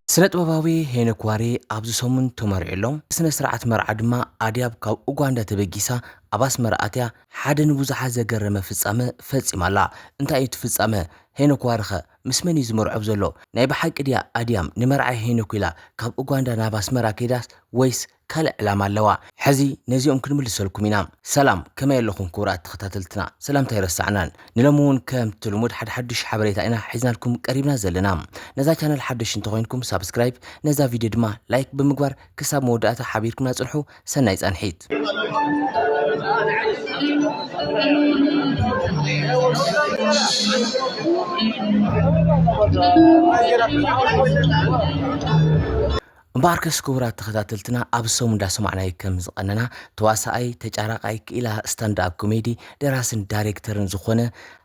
ስነ-ጥበባዊ ሄኖክ ዋሪ ኣብዚ ሰሙን ተመሪዕሎም ስነ ስርዓት መርዓ ድማ ኣድያብ ካብ ኡጋንዳ ተበጊሳ ኣባስ መርዓትያ ሓደ ንብዙሓት ዘገረመ ፍጻመ ፈጺማላ። እንታይ እዩ ፍጻመ? ሄኖክ ዋሪ ምስ መን እዩ ዝመርዖ ዘሎ? ናይ ብሓቂ ድያ ኣድያም ንመርዓይ ሄኖክ ኢላ ካብ ኡጋንዳ ናብ ኣስመራ ከይዳስ ወይስ ካልእ ዕላማ ኣለዋ? ሕዚ ነዚኦም ክንምልሰልኩም ኢና። ሰላም ከመይ ኣለኹም ክቡራት ተኸታተልትና፣ ሰላምታ ይረሳዕናን። ንሎሚ እውን ከም ትልሙድ ሓድሽ ሓበሬታ ኢና ሒዝናልኩም ቀሪብና ዘለና። ነዛ ቻናል ሓድሽ እንተኮይንኩም ሳብስክራይብ፣ ነዛ ቪድዮ ድማ ላይክ ብምግባር ክሳብ መወዳእታ ሓቢርኩምና ጽንሑ። ሰናይ ጻንሒት። እምበኣርከስ ክቡራት ተኸታተልትና ኣብ ሰሙን እንዳሰማዕናይ ከም ዝቐነና ተዋሳኣይ ተጫራቃይ ክኢላ ስታንድኣፕ ኮሜዲ ደራስን ዳይሬክተርን ዝኾነ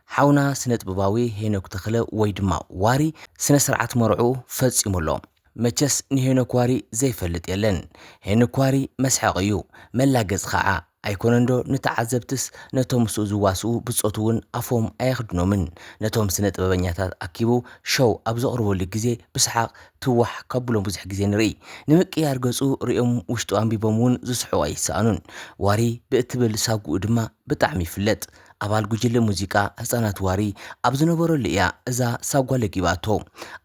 ሓውና ስነ-ጥበባዊ ሄኖክ ተኽለ ወይ ድማ ዋሪ ስነ ስርዓት መርዑ ፈጺሙሎ። መቸስ ንሄኖክ ዋሪ ዘይፈልጥ የለን። ሄኖክ ዋሪ መስሐቕ እዩ፣ መላገጽ ከዓ ኣይኮነንዶ። ንተዓዘብትስ ነቶም ምስኡ ዝዋስኡ ብጾት እውን ኣፎም ኣይኽድኖምን። ነቶም ስነ ጥበበኛታት ኣኪቡ ሾው ኣብ ዘቕርበሉ ግዜ ብስሓቕ ትዋሕ ከብሎም ብዙሕ ግዜ ንርኢ። ንምቅያር ገጹ ሪኦም ውሽጡ ኣንቢቦም እውን ዝስሕቑ ኣይሰኣኑን። ዋሪ ብእትብል ሳጉኡ ድማ ብጣዕሚ ይፍለጥ። ኣባል ጉጅለ ሙዚቃ ህፃናት ዋሪ ኣብ ዝነበረሉ እያ እዛ ሳጓ ለጊባቶ።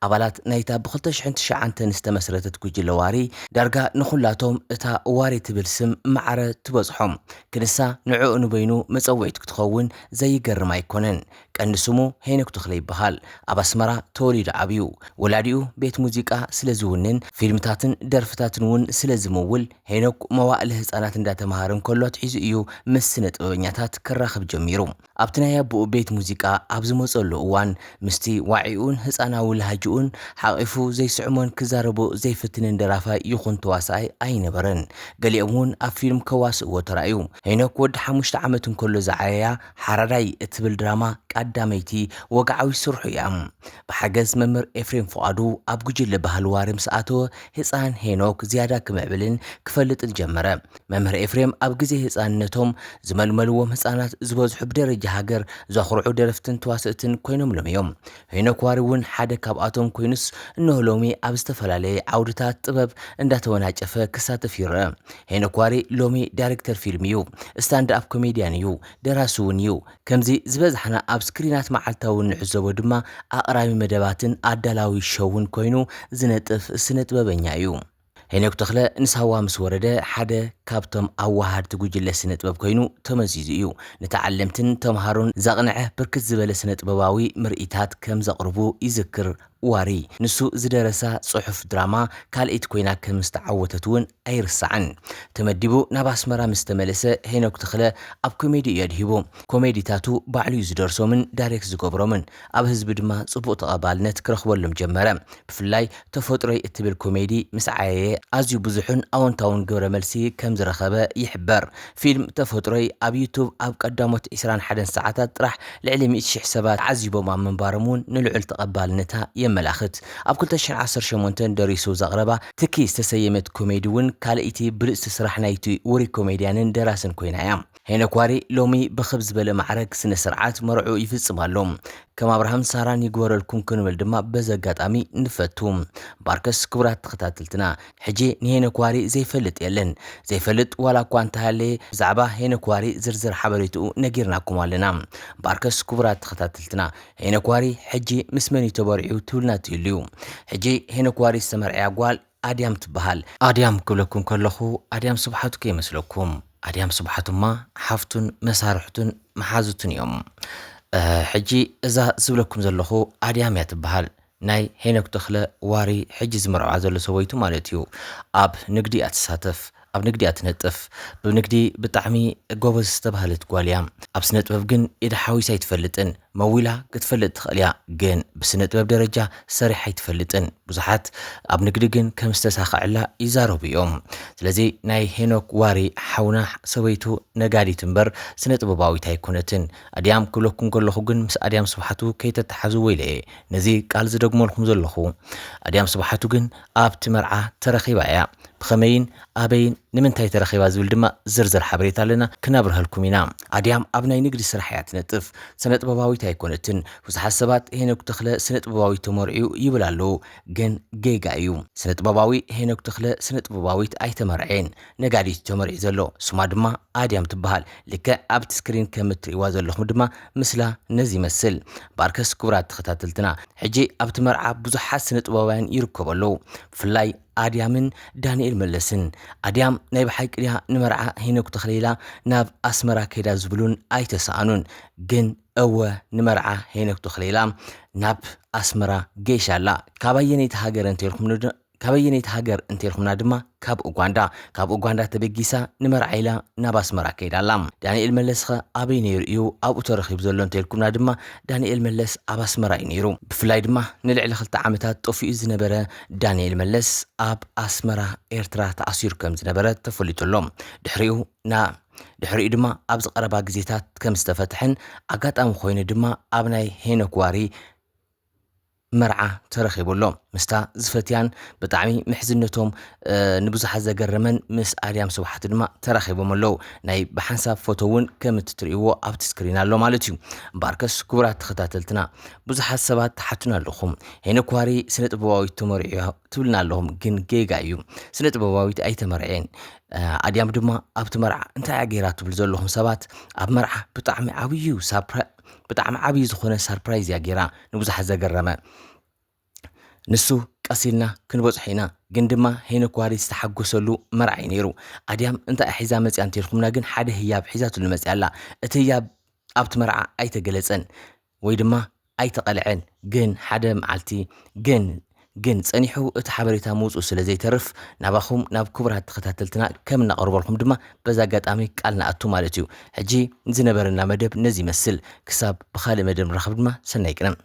ኣባላት ናይታ ብ2009 ዝተመስረተት ጉጅለ ዋሪ ዳርጋ ንኹላቶም እታ ዋሪ ትብል ስም ማዕረ ትበጽሖም። ክንሳ ንዕኡ ንበይኑ መፀውዒት ክትኸውን ዘይገርም ኣይኮነን። ቀንዲ ስሙ ሄኖክ ተኽለ ይበሃል። ኣብ ኣስመራ ተወሊዱ ዓብዩ። ወላዲኡ ቤት ሙዚቃ ስለ ዝውንን ፊልምታትን ደርፍታትን እውን ስለ ዝምውል ሄኖክ መዋእለ ህፃናት እንዳተምሃረ እንከሎ ትሒዙ እዩ ምስ ስነ ጥበበኛታት ክራኸብ ጀሚሩ። ኣብቲ ናይ ኣቦኡ ቤት ሙዚቃ ኣብ ዝመፀሉ እዋን ምስቲ ዋዒኡን ህፃናዊ ልሃጅኡን ሓቒፉ ዘይስዕሞን ክዛረቦ ዘይፍትንን ደራፋይ ይኹን ተዋሳኣይ ኣይነበረን። ገሊኦም እውን ኣብ ፊልም ከዋስእዎ ተራእዩ። ሄኖክ ወዲ 5 ዓመት እንከሎ ዝዓየያ ሓራዳይ እትብል ድራማ ቀዳመይቲ ወግዓዊ ስርሑ እያ። ብሓገዝ መምህር ኤፍሬም ፍቓዱ ኣብ ጉጅለ ባህሊ ዋሪ ምስ ኣተወ ህፃን ሄኖክ ዝያዳ ክምዕብልን ክፈልጥን ጀመረ። መምህር ኤፍሬም ኣብ ግዜ ህፃንነቶም ዝመልመልዎም ህፃናት ዝበዝሑ ብደረጃ ሃገር ዘኽርዑ ደረፍትን ተዋስእትን ኮይኖም ሎም። ሄኖክ ዋሪ እውን ሓደ ካብኣቶም ኮይኑስ እነሆ ሎሚ ኣብ ዝተፈላለየ ዓውድታት ጥበብ እንዳተወናጨፈ ክሳተፍ ይረአ። ሄኖክ ዋሪ ሎሚ ዳይሬክተር ፊልም እዩ፣ ስታንድኣፕ ኮሜድያን እዩ፣ ደራሲ እውን እዩ። ከምዚ ዝበዝሓና ኣብ ስክሪናት መዓልታዊ ንዕዘቦ ድማ ኣቕራቢ መደባትን ኣዳላዊ ሾውን ኮይኑ ዝነጥፍ ስነ ጥበበኛ እዩ። ሄኖክ ተኽለ ንሳዋ ምስ ወረደ ሓደ ካብቶም ኣዋሃድቲ ጉጅለ ስነ ጥበብ ኮይኑ ተመዚዙ እዩ። ንተዓለምትን ተምሃሮን ዘቕንዐ ብርክት ዝበለ ስነ ጥበባዊ ምርኢታት ከም ዘቕርቡ ይዝክር ዋሪ። ንሱ ዝደረሳ ጽሑፍ ድራማ ካልኢት ኮይና ከም ዝተዓወተት እውን ኣይርሳዕን። ተመዲቡ ናብ ኣስመራ ምስ ተመለሰ ሄኖክ ተኽለ ኣብ ኮሜዲ እዩ ኣድሂቡ። ኮሜዲታቱ ባዕሉ እዩ ዝደርሶምን ዳይሬክት ዝገብሮምን። ኣብ ህዝቢ ድማ ጽቡቕ ተቐባልነት ክረኽበሎም ጀመረ። ብፍላይ ተፈጥሮይ እትብል ኮሜዲ ምስ ዓየየ ኣዝዩ ብዙሕን ኣወንታውን ግብረ መልሲ ከም ዝረኸበ ይሕበር። ፊልም ተፈጥሮይ ኣብ ዩቱብ ኣብ ቀዳሞት 21 ሰዓታት ጥራሕ ልዕሊ 100,000 ሰባት ዓዚቦም ኣብ ምንባሮም እውን ንልዑል ተቐባልነታ የመላኽት። ኣብ 2018 ደሪሱ ዘቕረባ ትኪ ዝተሰየመት ኮሜዲ እውን ካልእቲ ብርእሲ ስራሕ ናይቲ ውሪ ኮሜድያንን ደራስን ኮይና እያ። ሄኖክ ዋሪ ሎሚ ብኽብ ዝበለ ማዕረግ ስነ ስርዓት መርዑ ይፍጽማሎ። ከም ኣብርሃም ሳራን ይግበረልኩም ክንብል ድማ በዚ ኣጋጣሚ ንፈቱ። ባርከስ ክቡራት ተኸታተልትና ሕጂ ንሄኖክ ዋሪ ዘይፈልጥ የለን። ዘይፈልጥ ዋላ እኳ እንተሃለየ ብዛዕባ ሄኖክ ዋሪ ዝርዝር ሓበሬትኡ ነጊርናኩም ኣለና። ባርከስ ክቡራት ተኸታተልትና ሄኖክ ዋሪ ሕጂ ምስ መን እዩ ተበሪዑ ትብልና ትይልዩ። ሕጂ ሄኖክ ዋሪ ዝተመርዐያ ጓል ኣድያም ትበሃል። ኣድያም ክብለኩም ከለኹ ኣድያም ስብሓቱ ከይመስለኩም። ኣድያም ስብሓቱማ ሓፍቱን መሳርሕቱን መሓዙትን እዮም። ሕጂ እዛ ዝብለኩም ዘለኹ ኣድያም እያ ትበሃል። ናይ ሄኖክ ተኽለ ዋሪ ሕጂ ዝመርዓ ዘሎ ሰበይቱ ማለት እዩ። ኣብ ንግዲ እያ ትሳተፍ፣ ኣብ ንግዲ እያ ትነጥፍ። ብንግዲ ብጣዕሚ ጎበዝ ዝተባሃለት ጓል እያ። ኣብ ስነ ጥበብ ግን ኢዳ ሓዊሳ ኣይትፈልጥን። መዊላ ክትፈልጥ ትኽእል እያ፣ ግን ብስነ ጥበብ ደረጃ ሰሪሓ ኣይትፈልጥን። ብዙሓት ኣብ ንግዲ ግን ከም ዝተሳኽዐላ ይዛረቡ እዮም። ስለዚ ናይ ሄኖክ ዋሪ ሓውና ሰበይቱ ነጋዲት እምበር ስነ ጥበባዊት ኣይኮነትን። ኣድያም ክብለኩም ከለኹ ግን ምስ ኣድያም ስብሓቱ ከይተተሓዙ ወይለ ነዚ ቃል ዝደግመልኩም ዘለኹ። ኣድያም ስብሓቱ ግን ኣብቲ መርዓ ተረኺባ እያ። بخمين أبين نمنتاي ترخيبا زول دما زرزر حبريتا لنا كنابرها الكومينا أديام أبناي نقدي سرحيات نتف سنة بباوي تايكونتن وسحسبات هينوك تخلى سنة بباوي تمرعيو يبلالو جن جيجايو سنة بباوي هينوك تخلى سنة بباوي أي تمرعين نقادي تمرعي زلو سما دما أديام تبهال لك أبت سكرين كمتري وازلو دما مثلا نزي مسل باركس كورات تختاتلتنا حجي أبت مرعى بزحات سنة بباوين يركبلو فلاي أديامن دانيال ملسن أديام نايب حيك لها نمرعى هينوك تخليلا ناب أسمرا كيدا زبلون أي تسانون جن أو نمرعى هينوك تخليلا ناب أسمرا جيش الله كابينيت هاجر انتيركم نادما كاب أوغاندا تبجيسا نمرعيلا ناب أسمرا كيدا لام دانيال ملس أبي نيريو أو ترخيب زلون انتيركم نادما دانيال ملس أب أسمرا ينيرو بفلاي دما نلعي لخلط عامتات توفي زنبرة دانيال ملس أب أسمرا إيرترا تأثير كم زنبرة تفوليتو اللوم دحري دما أبز قربا جزيتات كم استفتحن أقات أم خوين دما أبناي هينوكواري مرعى ترخيبو اللوم مستا زفتيان بطعمي محزنتهم نبوزح زقرمن مس آريام سوحات دما ترخيبو ملو ناي بحنساب فوتوون كم تتريوو أب تسكرينا اللو مالتيو مباركس كورات تختاتلتنا بوزح السبات حتنا اللخم هينوكواري سنة بواوي تمرعيو تبلنا اللهم جن جيجايو سنة بواوي أي تمرعين أديام دما أب تمرع انت عقيرات بلزول لهم سبات أب مرعى بطعمي عويو بطعم عبي زخونه سربرايز يا جيرا نبوزح زقرمه نسو قسيلنا كنبصحينا جندما هينو كواري استحقسلو مرعي نيرو اديام انت احيزا مصيان تيركمنا جن حده هياب حيزاتو المصيالا اتياب ابت مرعى اي تجلصن وي دما اي تقلعن جن حده معلتي جن صنيحو اتحبريتا موصو سلازي ترف ناباخوم ناب كبرات تختاتلتنا كم نقربلكم دما بزا غطامي قالنا اتو مالتيو حجي نزنبرنا مدب نزي مسل كساب بخالي مدب رخب دما سنايقنا